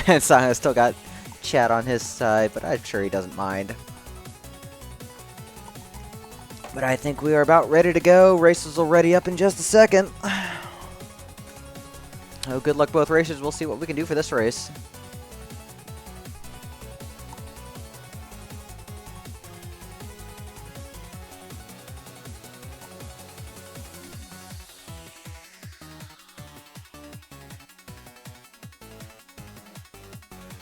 And Sanga still got chat on his side, but I'm sure he doesn't mind. But I think we are about ready to go. Races will ready up in just a second. Oh, good luck both races. We'll see what we can do for this race.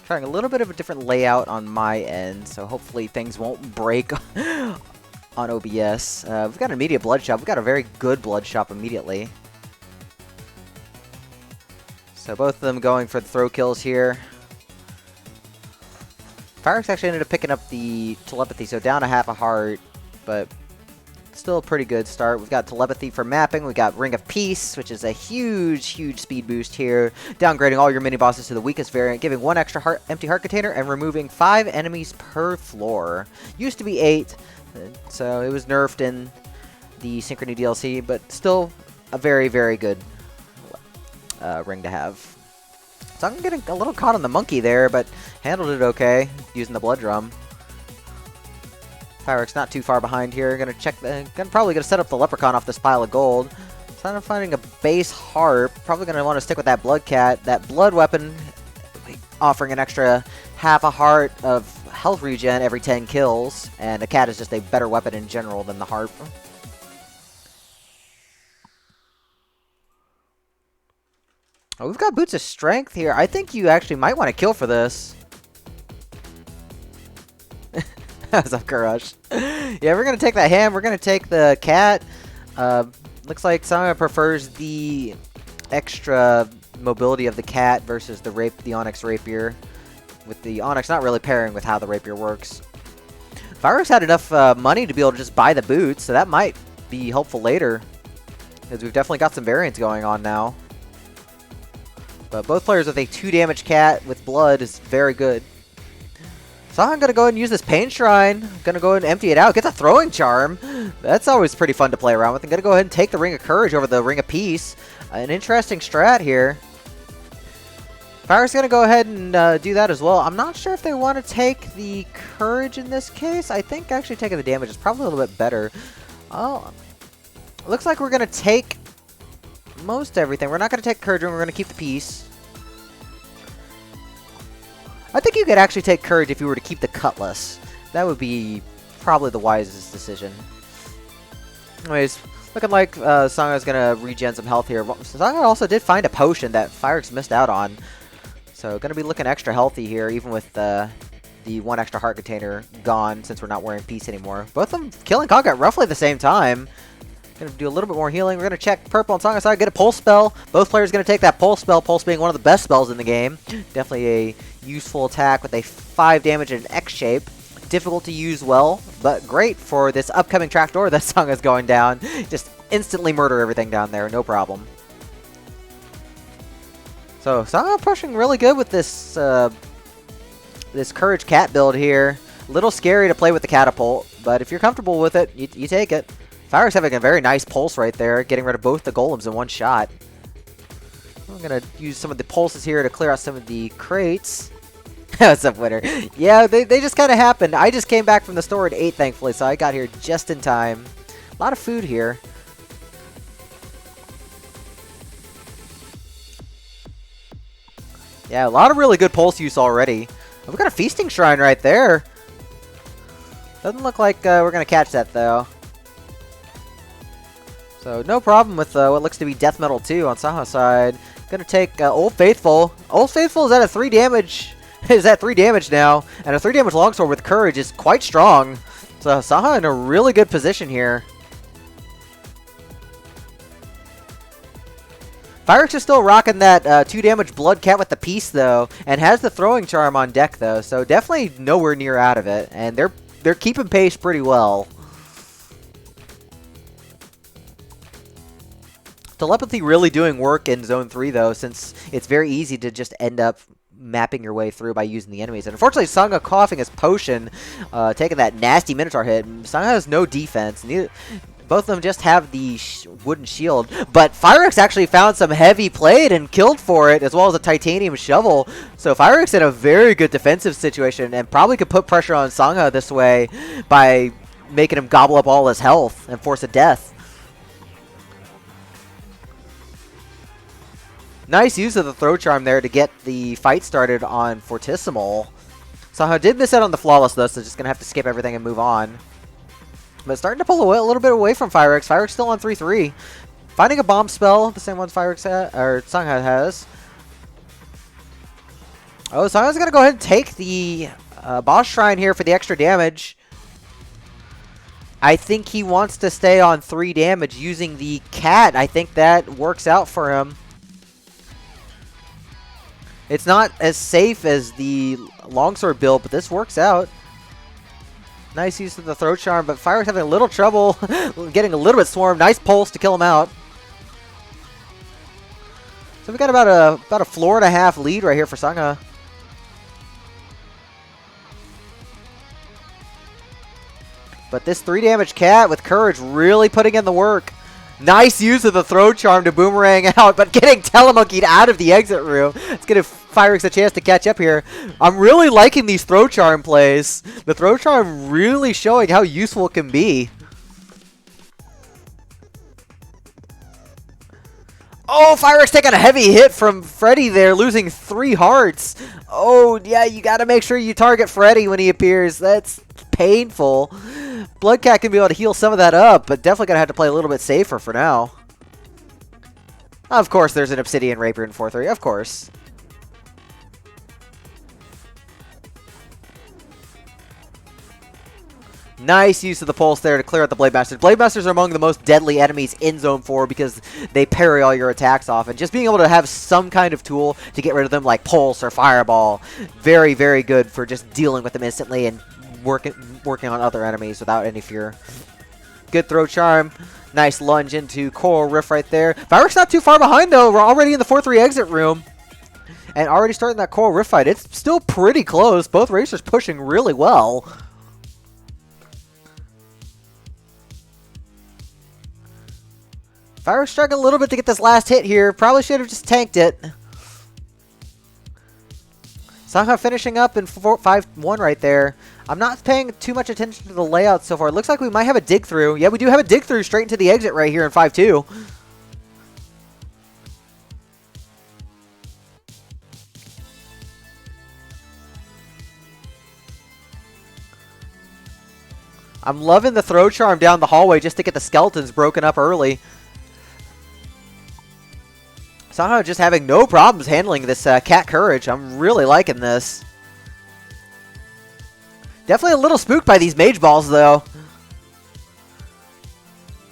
Trying a little bit of a different layout on my end, so hopefully things won't break on OBS. We've got an immediate blood shop. We've got a very good blood shop immediately. So both of them going for the throw kills here. Vyrx actually ended up picking up the telepathy, so down a half a heart, but still a pretty good start. We've got telepathy for mapping. We got Ring of Peace, which is a huge speed boost here. Downgrading all your mini bosses to the weakest variant, giving 1 extra empty heart container, and removing 5 enemies per floor. Used to be 8, so it was nerfed in the Synchrony DLC, but still a very good ring to have. So I'm getting a little caught on the monkey there, but handled it okay using the blood drum. Vyrx not too far behind here. Probably gonna set up the leprechaun off this pile of gold. So I'm finding a base harp. Probably gonna want to stick with that blood cat. That blood weapon offering an extra half a heart of health regen every 10 kills, and the cat is just a better weapon in general than the harp. Oh, we've got Boots of Strength here. I think you actually might want to kill for this. What's up, Courage? Yeah, we're going to take that ham. We're going to take the cat. Looks like Sanga prefers the extra mobility of the cat versus the Onyx Rapier. With the Onyx not really pairing with how the Rapier works. Vyrx had enough money to be able to just buy the boots, so that might be helpful later. Because we've definitely got some variants going on now. But both players with a 2 damage cat with blood is very good. So I'm going to go ahead and use this Pain Shrine. I'm going to go ahead and empty it out. Get the Throwing Charm. That's always pretty fun to play around with. I'm going to go ahead and take the Ring of Courage over the Ring of Peace. An interesting strat here. Vyrx is going to go ahead and do that as well. I'm not sure if they want to take the Courage in this case. I think actually taking the damage is probably a little bit better. Oh, looks like we're going to take most everything. We're not going to take Courage, and we're going to keep the Peace. I think you could actually take Courage if you were to keep the Cutlass. That would be probably the wisest decision. Anyways, looking like Sanga's going to regen some health here. Sanga also did find a potion that Vyrx missed out on. So going to be looking extra healthy here, even with the 1 extra heart container gone since we're not wearing Peace anymore. Both of them killing Conga at roughly the same time. Going to do a little bit more healing. We're going to check purple on Sanga's side, get a pulse spell. Both players going to take that pulse spell, pulse being one of the best spells in the game. Definitely a useful attack with a 5 damage in an X shape. Difficult to use well, but great for this upcoming trapdoor that Sanga's going down. Just instantly murder everything down there, no problem. So Sanga pushing really good with this this Courage Cat build here. A little scary to play with the catapult, but if you're comfortable with it, you take it. Vyrx having a very nice pulse right there, getting rid of both the golems in one shot. I'm going to use some of the pulses here to clear out some of the crates. What's up, Winner? Yeah, they just kind of happened. I just came back from the store at 8, thankfully, so I got here just in time. A lot of food here. Yeah, a lot of really good pulse use already. We've got a Feasting Shrine right there. Doesn't look like we're going to catch that, though. So no problem with what looks to be Death Metal 2 on Sanga's side. Gonna take Old Faithful. Old Faithful is at a 3 damage. Is at 3 damage now, and a 3 damage longsword with Courage is quite strong. So Sanga in a really good position here. Vyrx is still rocking that 2 damage Blood Cat with the Peace though, and has the Throwing Charm on deck though. So definitely nowhere near out of it, and they're keeping pace pretty well. Telepathy really doing work in Zone 3, though, since it's very easy to just end up mapping your way through by using the enemies. And unfortunately, Sanga coughing his potion, taking that nasty Minotaur hit. Sanga has no defense. Both of them just have the wooden shield, but Vyrx actually found some heavy plate and killed for it, as well as a titanium shovel. So Vyrx in a very good defensive situation and probably could put pressure on Sanga this way by making him gobble up all his health and force a death. Nice use of the throw charm there to get the fight started on Fortissimo. Sanga did miss out on the flawless though, so just gonna have to skip everything and move on. But starting to pull away, a little bit away from Vyrx. Vyrx still on 3-3. Finding a bomb spell, the same one Vyrx or Sanga has. Oh, Sanga's gonna go ahead and take the boss shrine here for the extra damage. I think he wants to stay on 3 damage using the cat. I think that works out for him. It's not as safe as the longsword build, but this works out. Nice use of the throw charm, but Vyrx having a little trouble getting a little bit swarmed. Nice pulse to kill him out. So we got about a floor and a half lead right here for Sanga. But this 3 damage cat with courage really putting in the work. Nice use of the throw charm to boomerang out, but getting telemonkeyed out of the exit room. It's going to Vyrx a chance to catch up here. I'm really liking these throw charm plays. The throw charm really showing how useful it can be. Oh, Vyrx taking a heavy hit from Freddy there, losing 3 hearts. Oh, yeah, you got to make sure you target Freddy when he appears. That's painful. Bloodcat can be able to heal some of that up, but definitely going to have to play a little bit safer for now. Of course, there's an Obsidian Rapier in 4-3. Of course. Nice use of the pulse there to clear out the Blade Masters. Blade Masters are among the most deadly enemies in Zone 4 because they parry all your attacks off. And just being able to have some kind of tool to get rid of them like Pulse or Fireball, very, very good for just dealing with them instantly and working on other enemies without any fear. Good throw charm. Nice lunge into Coral Rift right there. Vyrx not too far behind though. We're already in the 4-3 exit room. And already starting that Coral Rift fight. It's still pretty close. Both racers pushing really well. Vyrx struggling a little bit to get this last hit here. Probably should have just tanked it. Sanga finishing up in 5-1 right there. I'm not paying too much attention to the layout so far. It looks like we might have a dig through. Yeah, we do have a dig through straight into the exit right here in 5-2. I'm loving the throw charm down the hallway just to get the skeletons broken up early. Somehow just having no problems handling this cat courage. I'm really liking this. Definitely a little spooked by these mage balls though.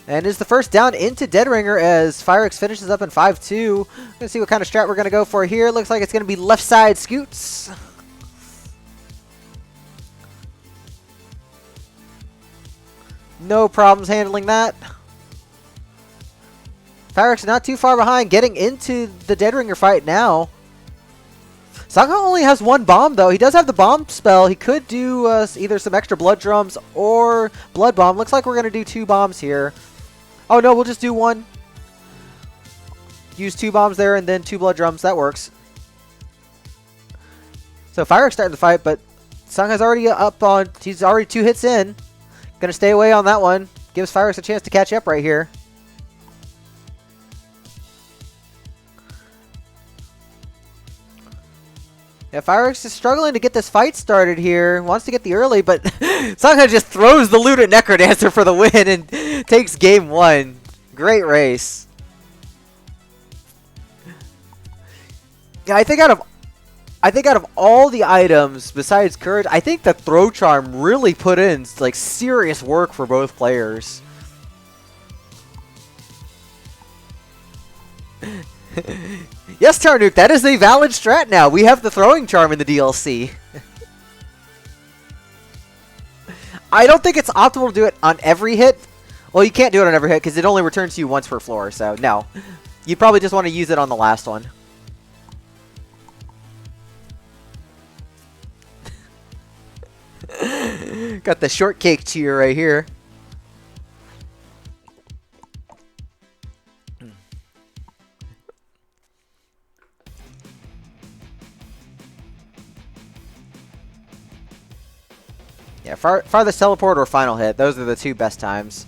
And is the first down into Deadringer as Vyrx finishes up in 5-2. Gonna see what kind of strat we're gonna go for here. Looks like it's gonna be left side scoots. No problems handling that. Vyrx not too far behind, getting into the Deadringer fight now. Sanga only has 1 bomb, though. He does have the bomb spell. He could do either some extra blood drums or blood bomb. Looks like we're going to do 2 bombs here. Oh, no, we'll just do 1. Use 2 bombs there and then 2 blood drums. That works. So Vyrx starting the fight, but Sanga's already up on... He's already 2 hits in. Going to stay away on that one. Gives Vyrx a chance to catch up right here. Yeah, Vyrx is struggling to get this fight started here. Wants to get the early, but Sanga just throws the loot at Necrodancer for the win and takes game 1. Great race. Yeah, I think out of all the items besides Courage, I think the Throw Charm really put in like serious work for both players. Yes, Tarnuk, that is a valid strat now. We have the throwing charm in the DLC. I don't think it's optimal to do it on every hit. Well, you can't do it on every hit because it only returns to you once per floor, so no. You'd probably just want to use it on the last one. Got the shortcake cheer right here. Yeah, farthest teleport or final hit. Those are the two best times.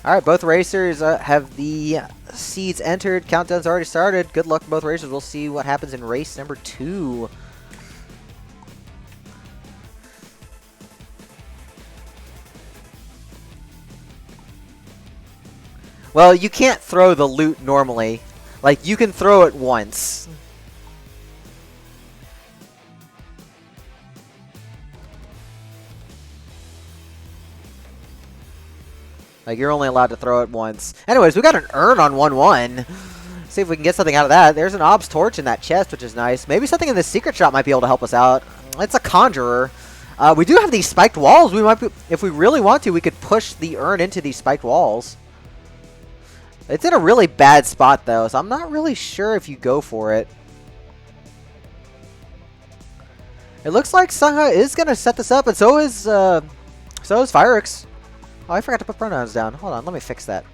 Alright, both racers have the seeds entered. Countdown's already started. Good luck to both racers. We'll see what happens in race number 2. Well, you can't throw the loot normally. Like, you can throw it once. Like, you're only allowed to throw it once. Anyways, we got an urn on 1-1. See if we can get something out of that. There's an Ob's torch in that chest, which is nice. Maybe something in the secret shop might be able to help us out. It's a conjurer. We do have these spiked walls. We might be, if we really want to, we could push the urn into these spiked walls. It's in a really bad spot, though, so I'm not really sure if you go for it. It looks like Sanga is going to set this up, and so is Vyrx. Oh, I forgot to put pronouns down. Hold on, let me fix that.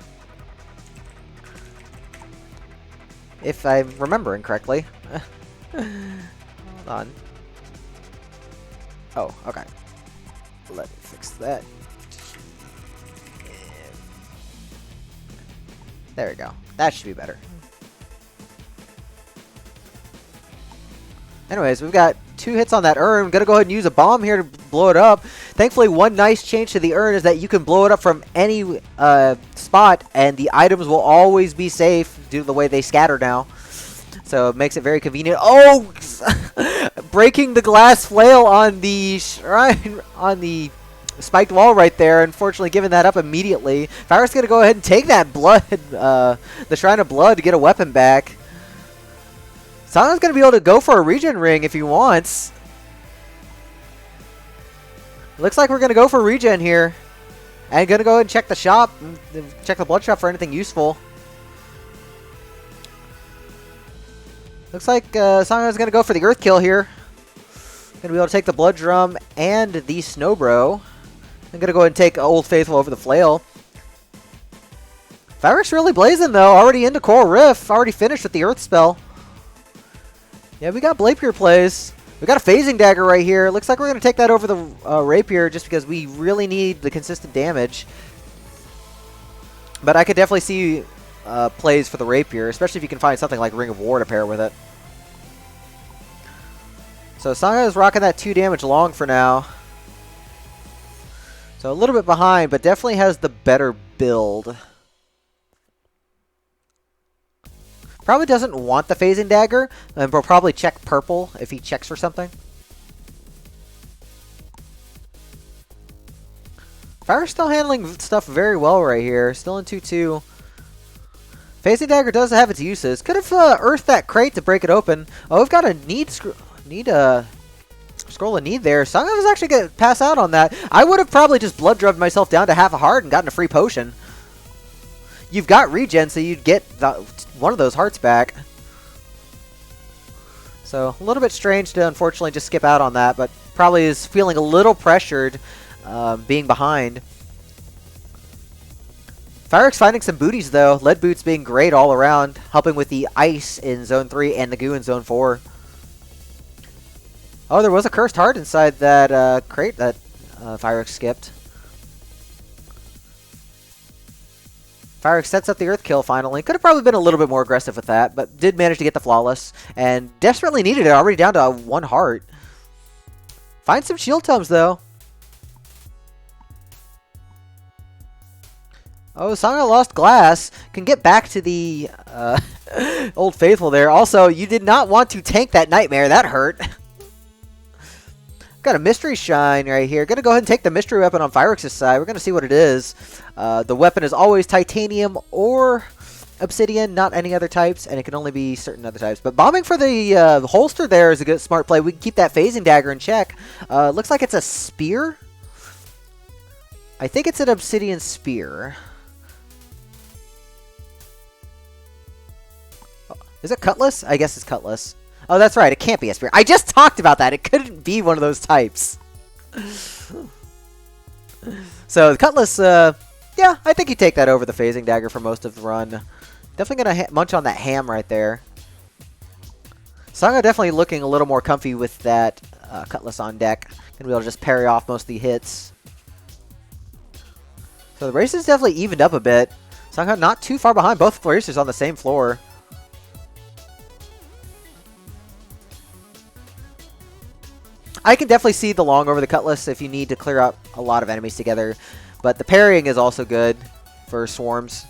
If I'm remembering correctly. Hold on. Oh, okay. Let me fix that. There we go. That should be better. Anyways, we've got 2 hits on that urn. I'm going to go ahead and use a bomb here to blow it up. Thankfully, one nice change to the urn is that you can blow it up from any spot, and the items will always be safe due to the way they scatter now. So it makes it very convenient. Oh! Breaking the glass flail on the shrine, on the spiked wall right there. Unfortunately, giving that up immediately. Vyrx going to go ahead and take that blood, the Shrine of Blood, to get a weapon back. Sanga's going to be able to go for a regen ring if he wants. Looks like we're going to go for regen here. And going to go ahead and check the shop. Check the blood shop for anything useful. Looks like Sanga's going to go for the earth kill here. Going to be able to take the blood drum and the snowbro. I'm going to go ahead and take Old Faithful over the flail. Vyrx really blazing, though. Already into Coral Rift. Already finished with the earth spell. Yeah, we got Blapier plays. We got a phasing dagger right here. Looks like we're going to take that over the rapier just because we really need the consistent damage. But I could definitely see plays for the rapier, especially if you can find something like Ring of War to pair with it. So Sanga is rocking that 2 damage long for now. So a little bit behind, but definitely has the better build. Probably doesn't want the phasing dagger, and we'll probably check purple if he checks for something. Fire's still handling stuff very well right here. Still in 2-2. Phasing dagger does have its uses. Could have earthed that crate to break it open. Oh, we've got a scroll of need there. Sanga was actually going to pass out on that. I would have probably just blood drubbed myself down to half a heart and gotten a free potion. You've got regen, so you'd get one of those hearts back. So, a little bit strange to unfortunately just skip out on that, but probably is feeling a little pressured being behind. Vyrx finding some booties, though. Lead boots being great all around, helping with the ice in Zone 3 and the goo in Zone 4. Oh, there was a cursed heart inside that crate that Vyrx skipped. Vyrx sets up the earth kill finally. Could have probably been a little bit more aggressive with that, but did manage to get the flawless. And desperately needed it, already down to 1 heart. Find some shield tomes, though. Oh, Sanga lost glass. Can get back to the Old Faithful there. Also, you did not want to tank that nightmare. That hurt. Got a mystery shine right here. Gonna go ahead and take the mystery weapon on Vyrx's side. We're gonna see what it is. The weapon is always titanium or obsidian, not any other types, and it can only be certain other types. But bombing for the holster there is a good smart play. We can keep that phasing dagger in check. Looks like it's a spear. I think it's an obsidian spear. Is it cutlass? I guess it's cutlass. Oh, that's right. It can't be a spear. I just talked about that. It couldn't be one of those types. So, the cutlass, yeah, I think you take that over the phasing dagger for most of the run. Definitely going to munch on that ham right there. Sanga definitely looking a little more comfy with that Cutlass on deck. Gonna be able to just parry off most of the hits. So the race is definitely evened up a bit. Sanga not too far behind. Both racers on the same floor. I can definitely see the long over the Cutlass if you need to clear out a lot of enemies together. But the parrying is also good for swarms.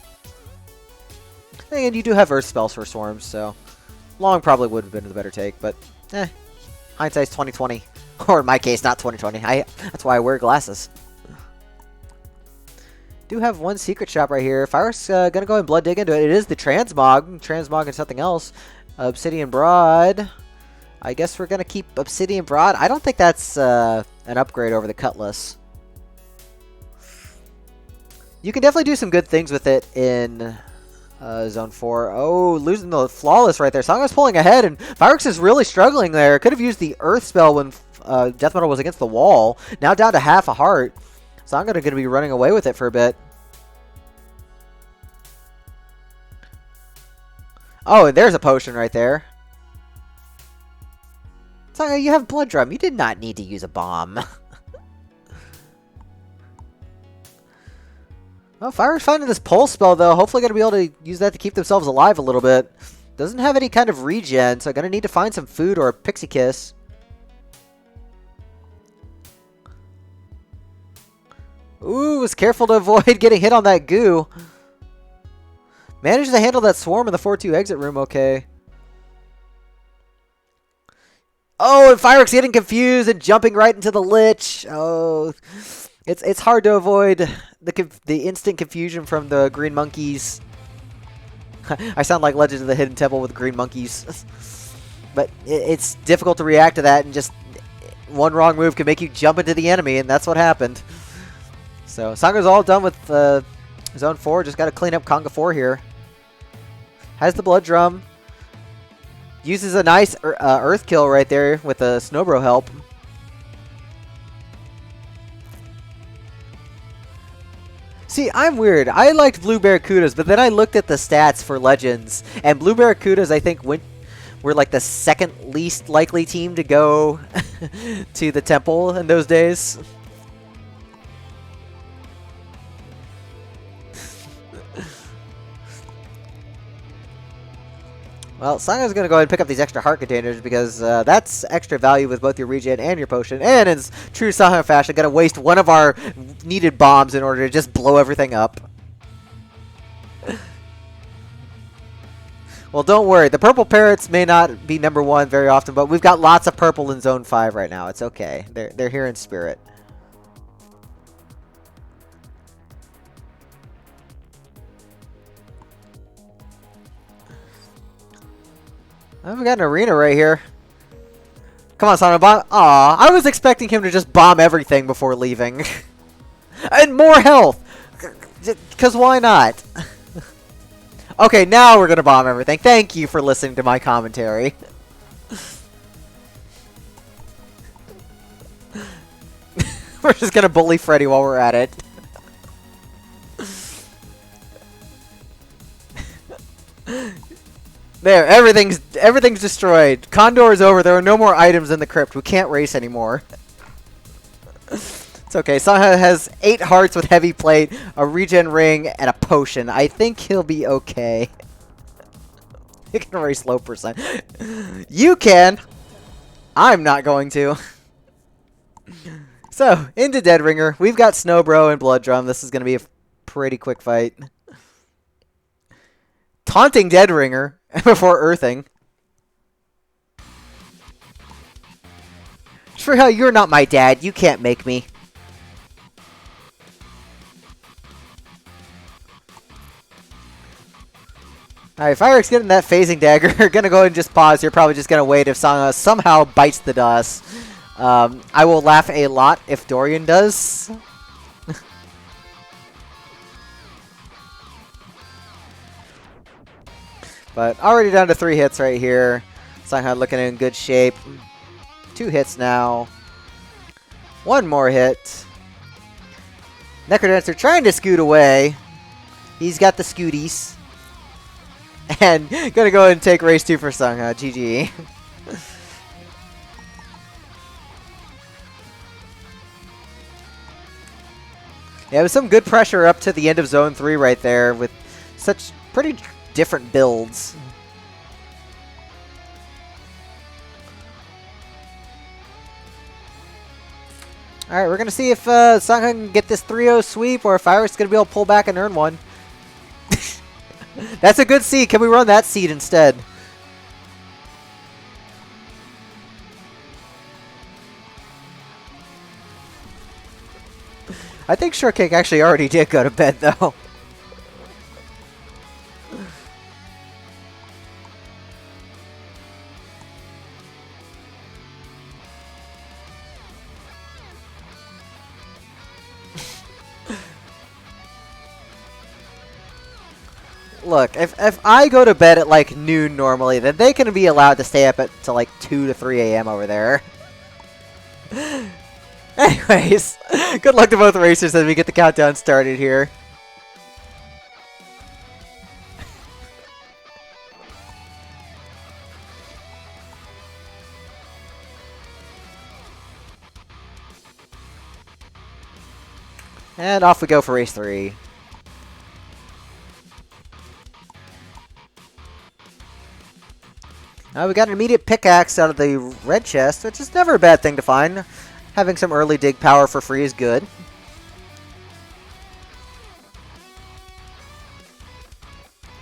And you do have Earth spells for swarms, so long probably would have been the better take. But hindsight's 20/20. Or in my case, not 20/20. That's why I wear glasses. Do have one secret shop right here. Vyrx gonna go and blood dig into it. It is the transmog. Transmog and something else. Obsidian Broad. I guess we're gonna keep Obsidian Broad. I don't think that's an upgrade over the Cutlass. You can definitely do some good things with it in Zone 4. Oh, losing the Flawless right there. Sanga's pulling ahead, and Vyrx is really struggling there. Could have used the Earth spell when Death Metal was against the wall. Now down to half a heart. Sanga going to be running away with it for a bit. Oh, and there's a potion right there. Sanga, you have Blood Drum. You did not need to use a bomb. Well, Fire's finding this pulse spell, though. Hopefully going to be able to use that to keep themselves alive a little bit. Doesn't have any kind of regen, so going to need to find some food or a Pixie Kiss. Ooh, was careful to avoid getting hit on that goo. Managed to handle that swarm in the 4-2 exit room okay. Oh, and Vyrx getting confused and jumping right into the Lich. Oh, it's hard to avoid the instant confusion from the green monkeys. I sound like Legends of the Hidden Temple with green monkeys. But it's difficult to react to that, and just one wrong move can make you jump into the enemy, and that's what happened. So Sanga's all done with Zone 4. Just got to clean up Conga 4 here. Has the Blood Drum. Uses a nice Earth kill right there with a Snowbro help. See, I'm weird. I liked Blue Barracudas, but then I looked at the stats for Legends, and Blue Barracudas, I think, were like the second least likely team to go to the temple in those days. Well, Sanga's going to go ahead and pick up these extra heart containers because that's extra value with both your regen and your potion. And in true Sanga fashion, going to waste one of our needed bombs in order to just blow everything up. Well, don't worry. The purple parrots may not be #1 very often, but we've got lots of purple in Zone 5 right now. It's okay. They're here in spirit. Oh, we got an arena right here. Come on, Sonic Bomb. Aw, I was expecting him to just bomb everything before leaving. And more health! Because why not? Okay, now we're going to bomb everything. Thank you for listening to my commentary. We're just going to bully Freddy while we're at it. There, everything's destroyed. CoNDOR is over. There are no more items in the crypt. We can't race anymore. It's okay. Sanga has 8 hearts with heavy plate, a regen ring, and a potion. I think he'll be okay. He can race low percent. You can. I'm not going to. So, into Dead Ringer. We've got Snowbro and Blood Drum. This is going to be a pretty quick fight. Taunting Dead Ringer before earthing. For hell, you're not my dad. You can't make me. Alright, Vyrx getting that phasing dagger. Gonna go ahead and just pause here. Probably just gonna wait if Sanga somehow bites the dust. I will laugh a lot if Dorian does. But already down to 3 hits right here. Sanga looking in good shape. 2 hits now. 1 more hit. Necrodancer trying to scoot away. He's got the scooties. And gonna go ahead and take race 2 for Sanga. GG. Yeah, it was some good pressure up to the end of Zone 3 right there with such pretty different builds. Alright, we're going to see if Sanga can get this 3-0 sweep or if Vyrx is going to be able to pull back and earn one. That's a good seed. Can we run that seed instead? I think Shortcake actually already did go to bed, though. Look, if I go to bed at like noon normally, then they can be allowed to stay up to like 2 to 3 a.m. over there. Anyways, good luck to both racers as we get the countdown started here. And off we go for race 3. We got an immediate pickaxe out of the red chest, which is never a bad thing to find. Having some early dig power for free is good.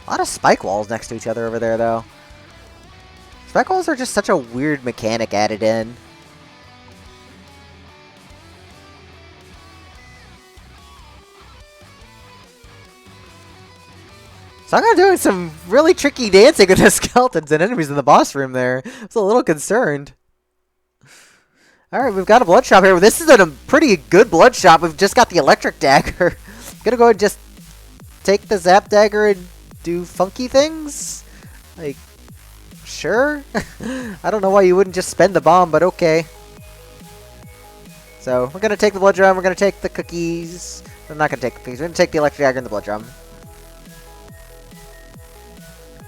A lot of spike walls next to each other over there, though. Spike walls are just such a weird mechanic added in. Sanga doing some really tricky dancing with the skeletons and enemies in the boss room there. I was a little concerned. Alright, we've got a blood shop here. This is a pretty good blood shop. We've just got the electric dagger. Gonna go and just take the zap dagger and do funky things? Like, sure? I don't know why you wouldn't just spend the bomb, but okay. So, we're gonna take the blood drum, we're gonna take the cookies. We're not gonna take the cookies, we're gonna take the electric dagger and the blood drum.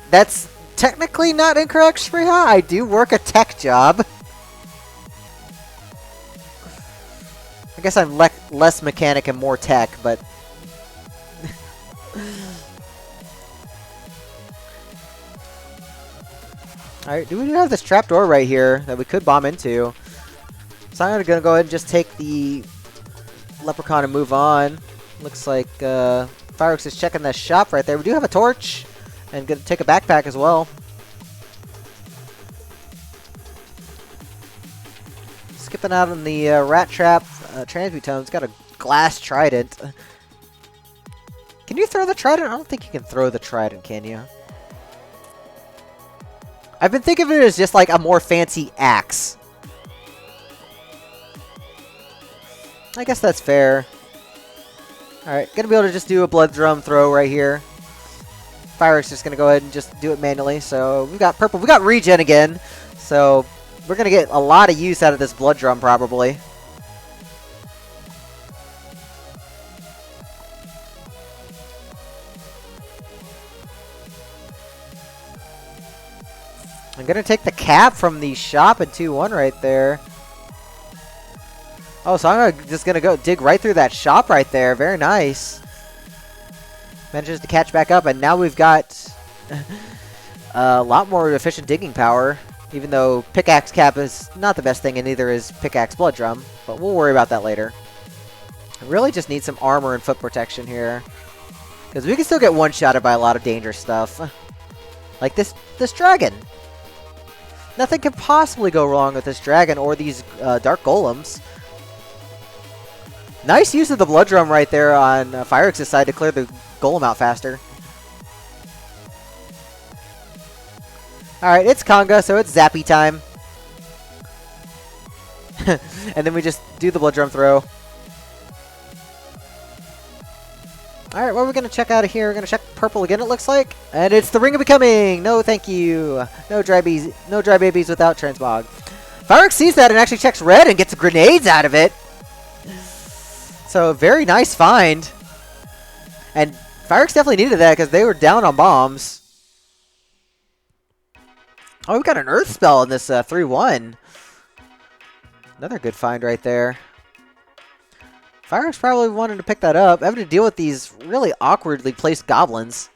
That's technically not incorrect, Shriha. I do work a tech job. I guess I'm less mechanic and more tech, but... Alright, we do have this trapdoor right here that we could bomb into. So I'm gonna go ahead and just take the leprechaun and move on. Looks like Vyrx is checking that shop right there. We do have a torch. And gonna take a backpack as well. Skipping out on the rat trap transmutone's got a glass trident. Can you throw the trident? I don't think you can throw the trident, can you? I've been thinking of it as just like a more fancy axe. I guess that's fair. Alright, gonna be able to just do a blood drum throw right here. Vyrx just gonna go ahead and just do it manually. So we've got purple. We got regen again. So we're gonna get a lot of use out of this blood drum probably. I'm gonna take the cap from the shop at 2-1 right there. Oh, so I'm just gonna go dig right through that shop right there. Very nice. Manages to catch back up, and now we've got a lot more efficient digging power, even though pickaxe cap is not the best thing, and neither is pickaxe blood drum, but we'll worry about that later. I really just need some armor and foot protection here, because we can still get one-shotted by a lot of dangerous stuff. Like this dragon. Nothing can possibly go wrong with this dragon or these dark golems. Nice use of the blood drum right there on Vyrx's side to clear the golem out faster. Alright, it's Conga, so it's zappy time. And then we just do the blood drum throw. Alright, what are we going to check out of here? We're going to check purple again, it looks like. And it's the Ring of Becoming! No, thank you. No dry babies without transmog. Vyrx sees that and actually checks red and gets grenades out of it. So, very nice find. And Vyrx definitely needed that because they were down on bombs. Oh, we've got an Earth spell in this 3-1. Another good find right there. Vyrx probably wanted to pick that up. Having to deal with these really awkwardly placed goblins.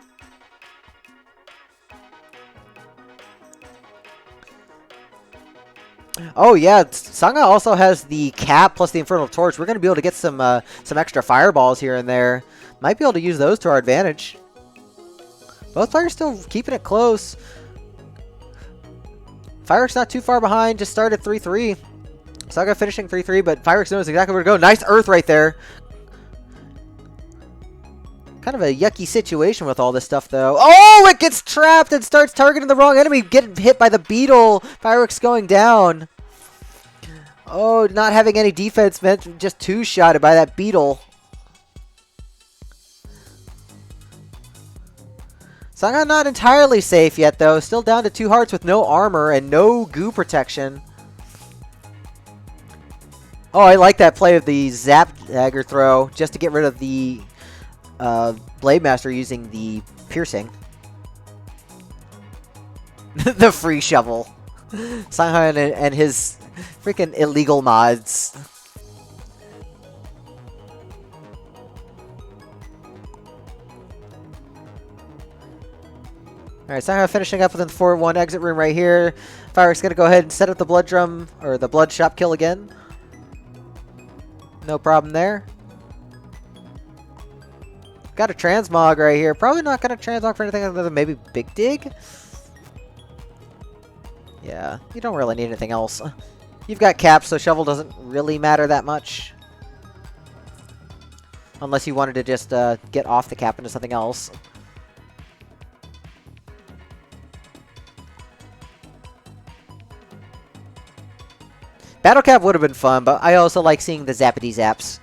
Oh yeah, Sanga also has the cap plus the Infernal Torch. We're going to be able to get some extra fireballs here and there. Might be able to use those to our advantage. Both players still keeping it close. Vyrx not too far behind, just started 3-3. Sanga finishing 3-3, but Vyrx knows exactly where to go. Nice Earth right there. Kind of a yucky situation with all this stuff, though. Oh, it gets trapped and starts targeting the wrong enemy. Getting hit by the beetle. Vyrx going down. Oh, not having any defense meant just two-shotted by that beetle. Sanga not entirely safe yet, though. Still down to 2 hearts with no armor and no goo protection. Oh, I like that play of the Zap Dagger throw just to get rid of the Blade Master using the Piercing. The free shovel. Sanga and his freaking illegal mods. Alright, Sanga finishing up within the 4-1 exit room right here. Vyrx gonna go ahead and set up the blood drum, or the blood shop kill again. No problem there. Got a transmog right here. Probably not gonna transmog for anything other than maybe Big Dig. Yeah, you don't really need anything else. You've got caps, so shovel doesn't really matter that much. Unless you wanted to just get off the cap into something else. Battle Cap would have been fun, but I also like seeing the zappity zaps.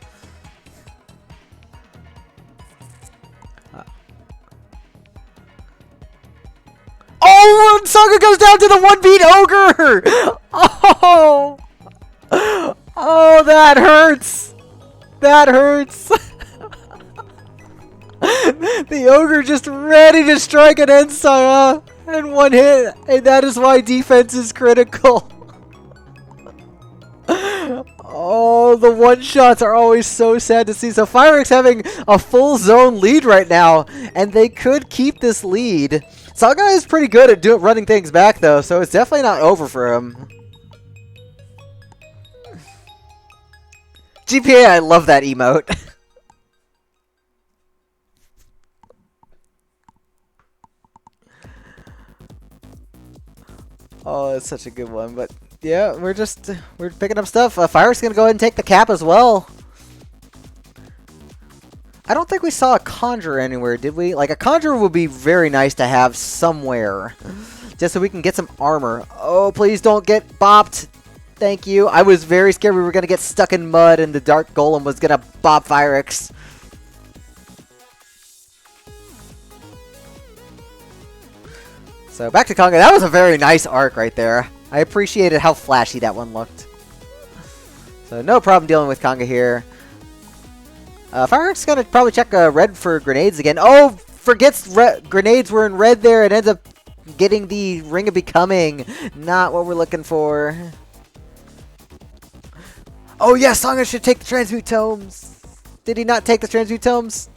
Oh, Sanga goes down to the 1-beat ogre! Oh! Oh, that hurts! That hurts! The ogre just ready to strike an end Sanga in one hit, and that is why defense is critical. Oh, the one-shots are always so sad to see. So Vyrx having a full zone lead right now, and they could keep this lead. Sanga is pretty good at running things back, though, so it's definitely not over for him. GPA, I love that emote. Oh, it's such a good one, but... yeah, we're picking up stuff. Vyrx gonna go ahead and take the cap as well. I don't think we saw a Conjurer anywhere, did we? Like, a Conjurer would be very nice to have somewhere. Just so we can get some armor. Oh, please don't get bopped. Thank you. I was very scared we were gonna get stuck in mud and the Dark Golem was gonna bop Vyrx. So, back to Conga. That was a very nice arc right there. I appreciated how flashy that one looked. So no problem dealing with Conga here. Vyrx gonna probably check red for grenades again. Oh, forgets grenades were in red there and ends up getting the Ring of Becoming. Not what we're looking for. Oh yes, Sanga should take the Transmute Tomes. Did he not take the Transmute Tomes?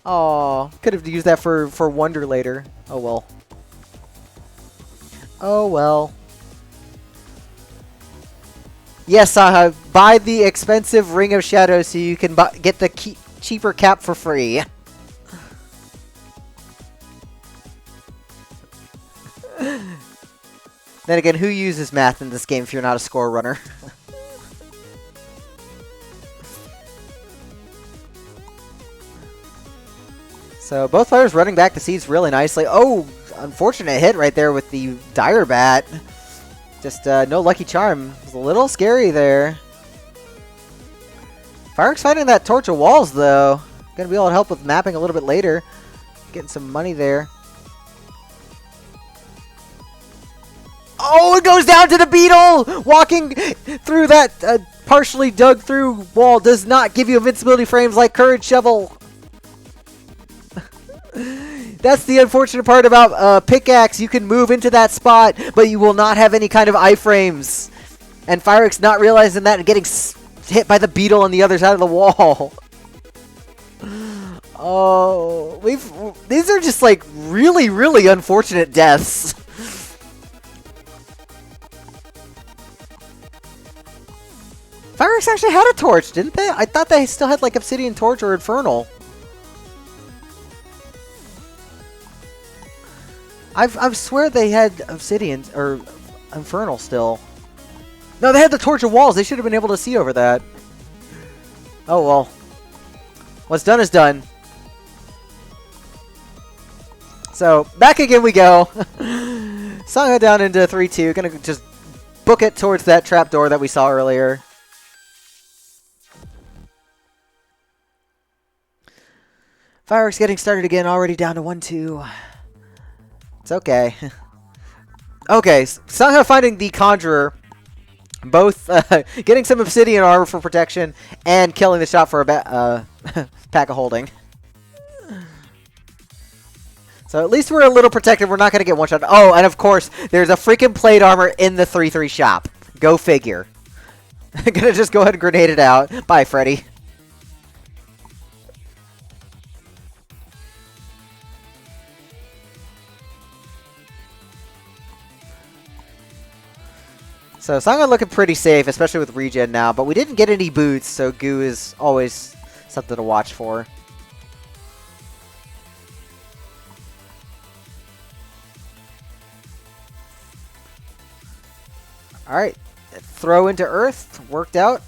Oh, could have used that for Wonder later. Oh well. Oh well. Yes, buy the expensive Ring of Shadows so you can get the cheaper cap for free. Then again, who uses math in this game if you're not a score runner? So both players running back the seeds really nicely. Oh, unfortunate hit right there with the Dire Bat. Just no Lucky Charm. It was a little scary there. Vyrx fighting that Torch of Walls, though. Gonna be able to help with mapping a little bit later. Getting some money there. Oh, it goes down to the beetle! Walking through that partially dug through wall does not give you invincibility frames like Courage Shovel. That's the unfortunate part about Pickaxe. You can move into that spot, but you will not have any kind of iframes. And Vyrx not realizing that and getting hit by the beetle on the other side of the wall. Oh, these are just like really, really unfortunate deaths. Vyrx actually had a torch, didn't they? I thought they still had like Obsidian Torch or Infernal. I swear they had Obsidian or Infernal still. No, they had the Torch of Walls. They should have been able to see over that. Oh well. What's done is done. So, back again we go. Sanga down into 3-2. Gonna just book it towards that trapdoor that we saw earlier. Vyrx getting started again, already down to 1-2. It's okay. Okay, Sanga finding the Conjurer. Both getting some Obsidian armor for protection and killing the shot for a pack of holding. So at least we're a little protected. We're not going to get one shot. Oh, and of course, there's a freaking plate armor in the 3-3 shop. Go figure. Gonna just go ahead and grenade it out. Bye, Freddy. So Sanga looking pretty safe, especially with regen now. But we didn't get any boots, so goo is always something to watch for. Alright, throw into earth, worked out.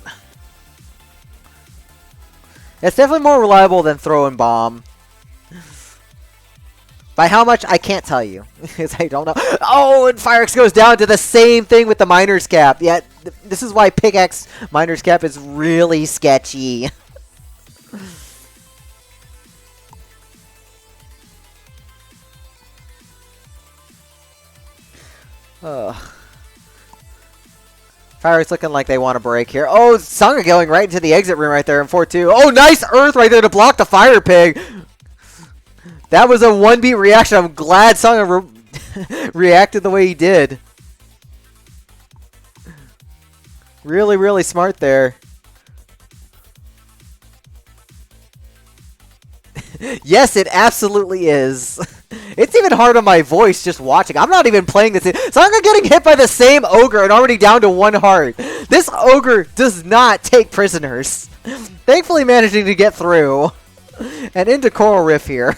It's definitely more reliable than throw and bomb. By how much, I can't tell you, because I don't know. Oh, and Vyrx goes down to the same thing with the Miner's Cap. Yeah, this is why Pickaxe Miner's Cap is really sketchy. Ugh. Vyrx looking like they want to break here. Oh, Sanga going right into the exit room right there in 4-2. Oh, nice earth right there to block the fire pig. That was a 1-beat reaction. I'm glad Sanga reacted the way he did. Really, really smart there. Yes, it absolutely is. It's even hard on my voice just watching. I'm not even playing this. Sanga getting hit by the same ogre and already down to 1 heart. This ogre does not take prisoners. Thankfully managing to get through. And into Coral Rift here.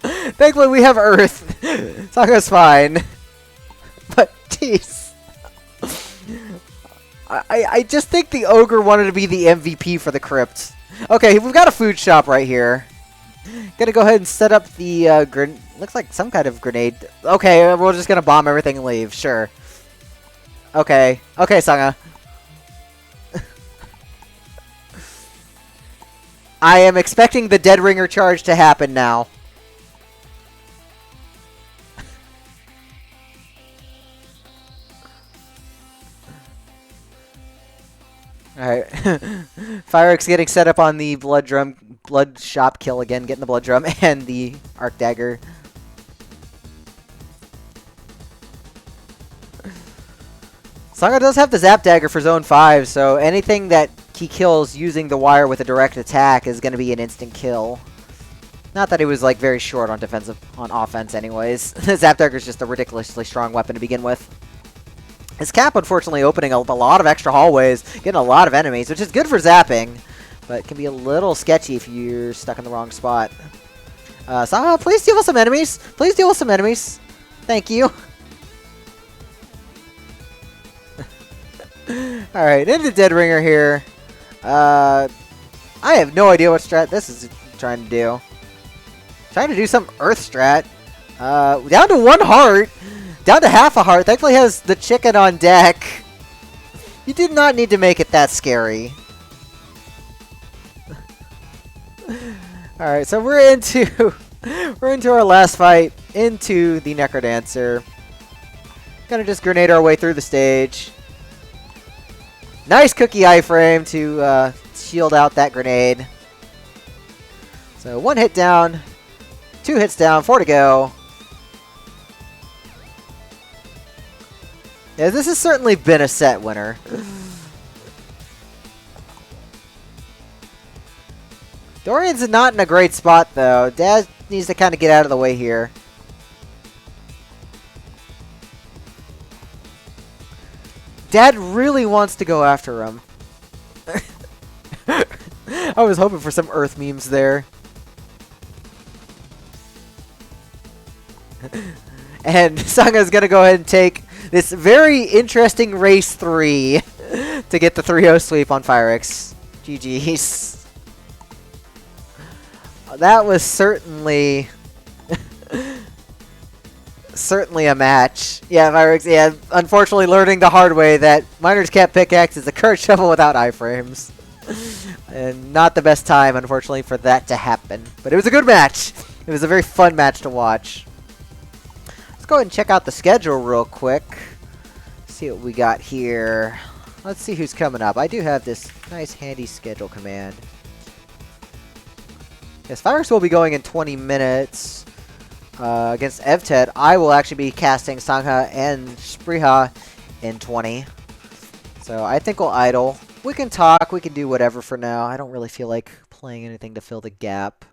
Thankfully we have Earth. Sanga's fine. But, jeez. I just think the ogre wanted to be the MVP for the crypt. Okay, we've got a food shop right here. Gonna go ahead and set up the, looks like some kind of grenade. Okay, we're just gonna bomb everything and leave, sure. Okay. Okay, Sanga. I am expecting the Dead Ringer charge to happen now. Alright. Vyrx getting set up on the blood shop kill again, getting the blood drum and the arc dagger. Sanga does have the zap dagger for zone 5, so anything that he kills using the wire with a direct attack is going to be an instant kill. Not that he was like very short on offense anyways. The zap dagger is just a ridiculously strong weapon to begin with. His cap, unfortunately, opening a lot of extra hallways, getting a lot of enemies, which is good for zapping, but can be a little sketchy if you're stuck in the wrong spot. Sanga, please deal with some enemies. Please deal with some enemies. Thank you. Alright, into Dead Ringer here. I have no idea what strat this is trying to do. Trying to do some Earth strat. Down to 1 heart. Down to half a heart. Thankfully has the chicken on deck. You did not need to make it that scary. Alright, so we're into our last fight. Into the Necrodancer. Gonna just grenade our way through the stage. Nice cookie iframe to shield out that grenade. So 1 hit down. 2 hits down. 4 to go. Yeah, this has certainly been a set winner. Dorian's not in a great spot, though. Dad needs to kind of get out of the way here. Dad really wants to go after him. I was hoping for some Earth memes there. And Sanga's going to go ahead and take this very interesting race 3 to get the 3-0 sweep on Vyrx. GG's. That was certainly a match. Yeah, Vyrx, yeah, unfortunately learning the hard way that Miner's Cat Pickaxe is a curved shovel without iframes. And not the best time, unfortunately, for that to happen. But it was a good match. It was a very fun match to watch. Let's go ahead and check out the schedule real quick. See what we got here. Let's see who's coming up. I do have this nice handy schedule command. Yes, Vyrx will be going in 20 minutes against XIV. I will actually be casting Sanga and Spriha in 20. So I think we'll idle. We can talk. We can do whatever for now. I don't really feel like playing anything to fill the gap.